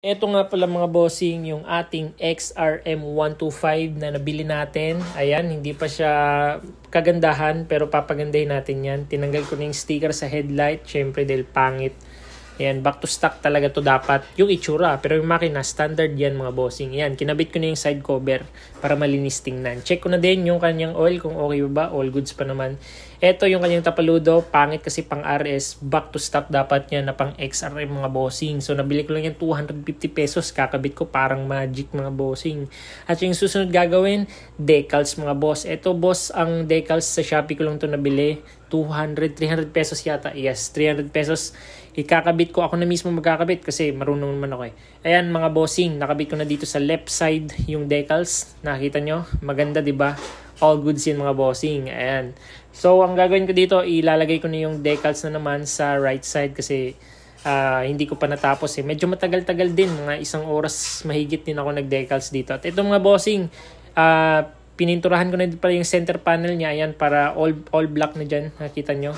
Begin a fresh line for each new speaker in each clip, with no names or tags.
Ito nga pala mga bossing, yung ating XRM125 na nabili natin. Ayan, hindi pa siya kagandahan pero papagandahin natin yan. Tinanggal ko na yung sticker sa headlight, syempre dahil pangit. Ayan, back to stock talaga to dapat. Yung itsura, pero yung makina, standard yan mga bossing. Ayan, kinabit ko na yung side cover para malinis tingnan. Check ko na din yung kanyang oil, kung okay ba, all goods pa naman. Ito yung kanyang tapaludo, pangit kasi pang RS, back to stock dapat yan na pang XRM mga bossing. So nabili ko lang yan 250 pesos, kakabit ko parang magic mga bossing. At yung susunod gagawin, decals mga boss. Ito boss, ang decals sa Shopee ko lang to nabili. 300 pesos yata. Yes, 300 pesos. Ikakabit ko. Ako na mismo magkakabit kasi marunong naman ako eh. Ayan mga bossing, nakabit ko na dito sa left side yung decals. Nakita nyo? Maganda 'di ba? All goods yan mga bossing. Ayan. So ang gagawin ko dito, ilalagay ko na yung decals na naman sa right side kasi hindi ko pa natapos eh. Medyo matagal-tagal din. Mga 1 oras mahigit din ako nag-decals dito. At ito mga bossing, pininturahan ko na din pala yung center panel niya. Ayan, para all black na dyan. Nakita nyo.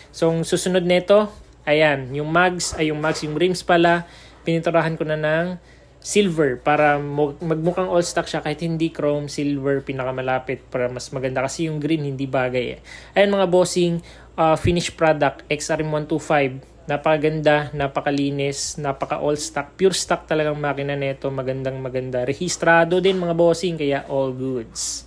So, susunod nito, ayan, yung yung rims pala, pininturahan ko na ng silver para magmukhang all stock siya kahit hindi chrome, silver pinakamalapit para mas maganda kasi yung green hindi bagay eh. Ayan mga bossing, finished product XRM125. Napakaganda, napakalinis, napaka all stock, pure stock talagang makina nito, maganda. Rehistrado din mga bossing kaya all goods.